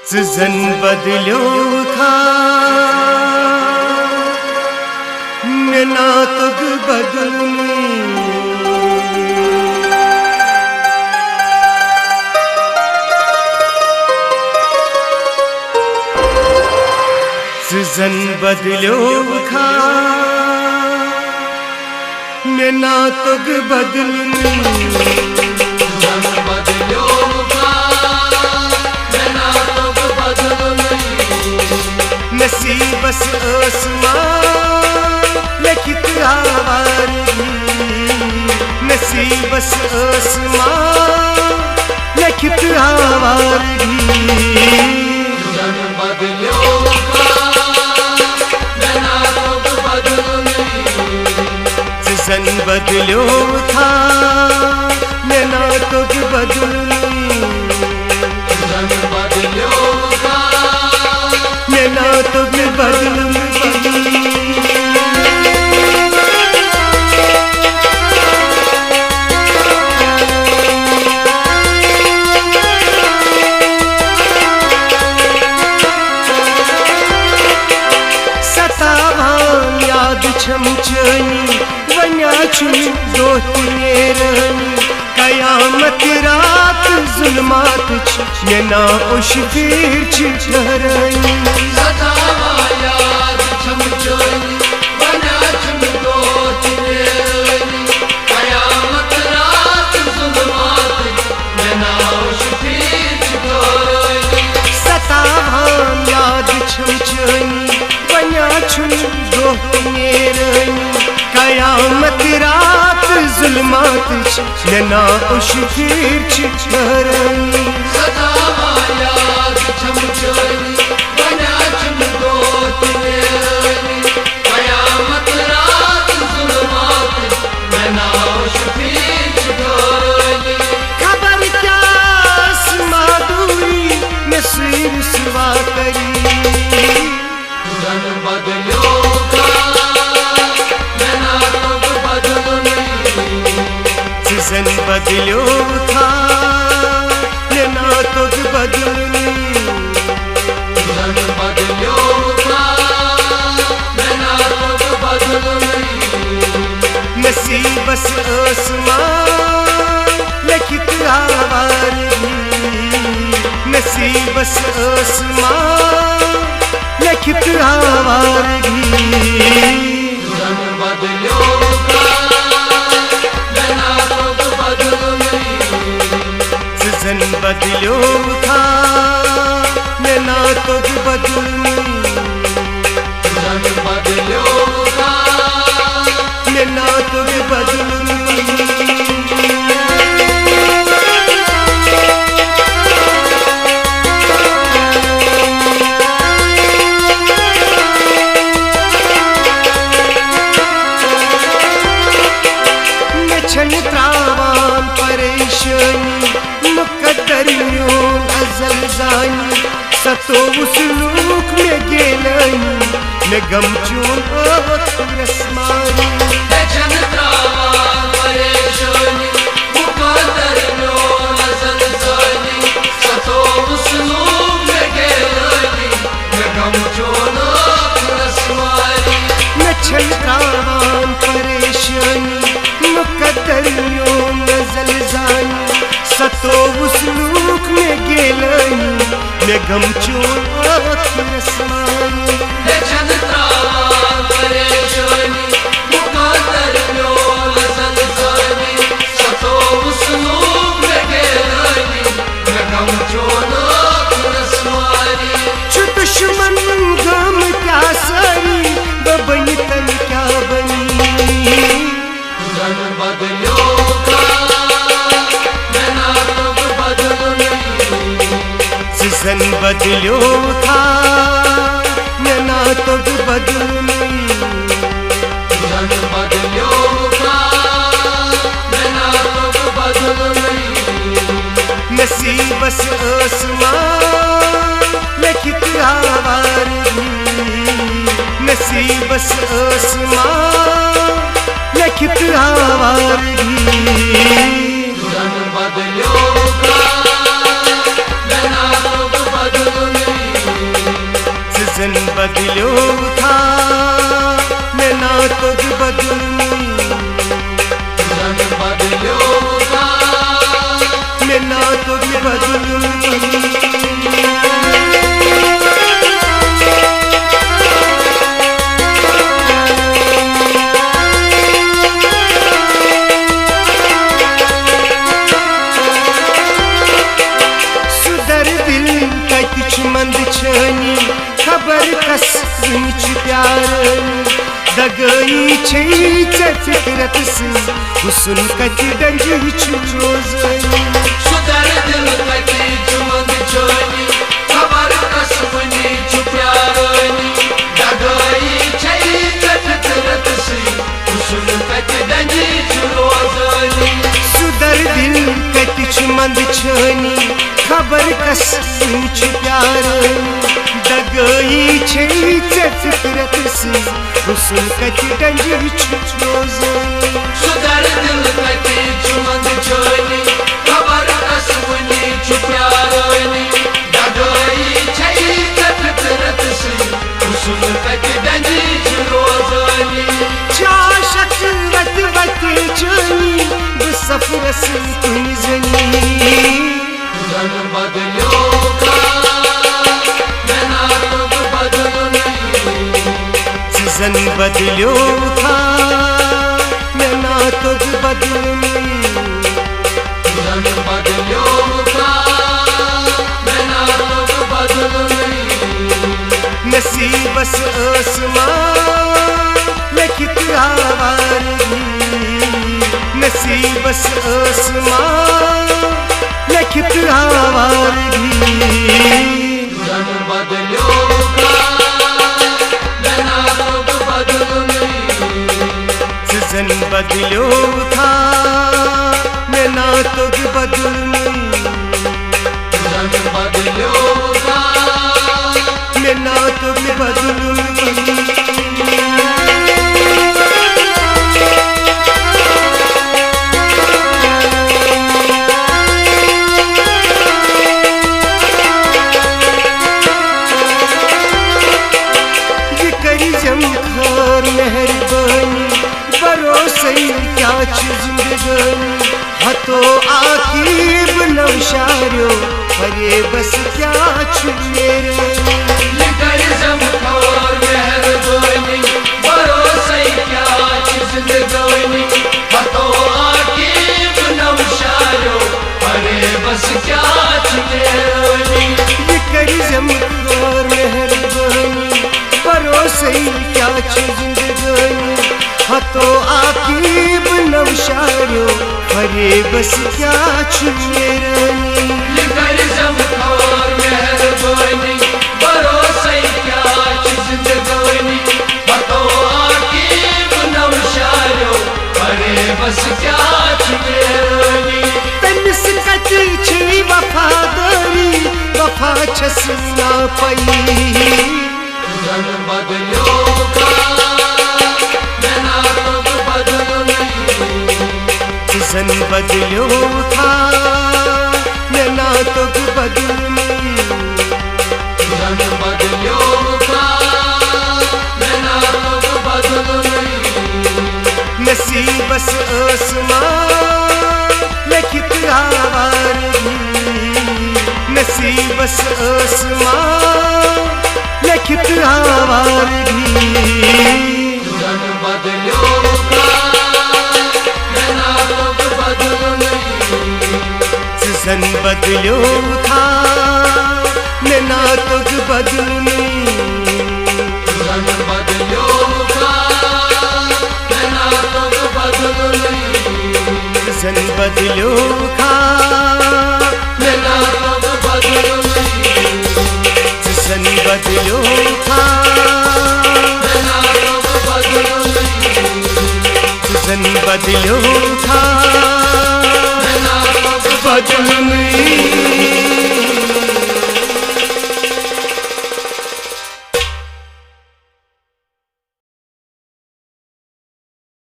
Zan badlyo kha na tug badlni zan badlyo kha na tug badlni नसीबस आसमान लिखित आवारगी नसीबस आसमान लिखित आवारगी जन बदलो था नैना तुग बदलनी नैना तुग बदलनी सतावान याद छमचनी वन्या छु दोत नेरनी कयामत रात जुल्मात नैना उश फिर ठहरनी सतावान याद छमचनी वन्या छु दोत नेरनी कयामत रात जुल्मात नैना उश फिर ठहरनी सतावान याद छमचनी वन्या छु दोत नेरनी कयामत रात जुल्मात नैना उश फिर ठहरनी सतावान याद छमचनी वन्या छु दोत नेरनी कयामत रात जुल्मात नैना उश फिर ठहरनी खबर क्या माधुरी नसीब सिवा करी जन बदलो जन बदलो था नैना तुग बदलनी जन बदलो नैना तुग बदलनी नसीबस आसमान लिखित आवारगी नसीबस आसमान लिखित आवारगी जन बदलो जन बदलो था नैना तुग बदलनी जन बदलो नैना तुग बदलनी छन त्रावान परेशानी मुकद्दर न्यून अजल जानी सतो उसलूक में गेलनी में गम चून रस्मानी छन त्रावान परेशानी मुकद्दर न्यून अजल जानी सतो उसलूक में गेलनी में गम चून रस्मानी में छन त्रावान परेशानी मुकद्दर न्यून अजल जानी सतो उसलूक में गेलनी में गम चून रस्मानी छन त्रावान परेशानी मुकद्दर न्यून अजल जानी सतो उसलूक में गेलनी में गम चून रस्मानी छु दुश्मन गम क्या सरी बबनी तन क्या बनी जन बदलो नैना तुग बदलनी जन बदलो था नैना तुग बदलनी जन बदलो नैना तुग बदलनी नसीबस आसमान लिखित आवारगी नसीबस आसमान लिखित आवारगी जन बदलो नैना तुग बदलनी बदल्यो था मैं ना तो बदलूं तुझन बदल्यो था मैं ना तो बदलूं मंद छनी खबर कस प्यार दगई फिक्रत से हुसन कत डंज रोजनी सुधर दिल कति मंद छनी खबर कस प्यारनी दगई फिक्रत से हुसन कत डंज रोजनी सुधर दिल कति मंद छनी खबर कस प्यार दगई फिक्रत से हुसन कत डंज रोजनी सुधर दिल कति मंद छनी खबर कस प्यारनी दगई फिक्रत से हुसन कत डंज रोजनी चाशत वत वत छनी सफरस तुम जनी तुझन बदल्यो था मैं ना तो बदलूं तुझन बदल्यो था मैं ना तो बदलूं तुझन बदल्यो था मैं ना तो बदलूं नसीब बस आसमान लिखित आवारगी नसीब बस आसमान लिखित आवारगी तुझन बदल्यो था मैं ना तो बदलूं तुझन बदल्यो था मैं ना तो बदलूं तुझन बदल्यो था मैं ना तो बदलूं मेहरबानी भरोसे क्या जिंदगानी हतो आकीब नौशारो अरे बस क्या मेरे मेहरबानी भरोसे क्या जिंदगानी हतो आकीब नौशारो अरे बस क्या मेरे ये करी जमखार मेहरबानी भरोसे क्या जिंदगानी हतो आकीब नौशारो अरे बस क्या मेरनी मेहरबानी भरोसे क्या जिंदगानी हतो आकीब नौशारो अरे बस क्या मेरनी तनिस कति छी वफादारी वफा छस ना पई तुझन बदल्यो था मैं ना तो बदलूं तुझन बदल्यो था मैं ना तो बदलूं तुझन बदल्यो था मैं ना तो बदलूं नसीब बस आसमान लिखित आवारगी नसीब बस आसमान लिखित आवारगी तुझन बदल्यो था मैं ना तो बदलूं तुझन बदल्यो था मैं ना तो बदलूं तुझन बदल्यो था मैं ना तो बदलूं तुझन बदल्यो था मैं ना तो बदलूं तुझन बदल्यो था मैं ना तो बदलूं तुझन बदल्यो था मैं ना तो बदलूं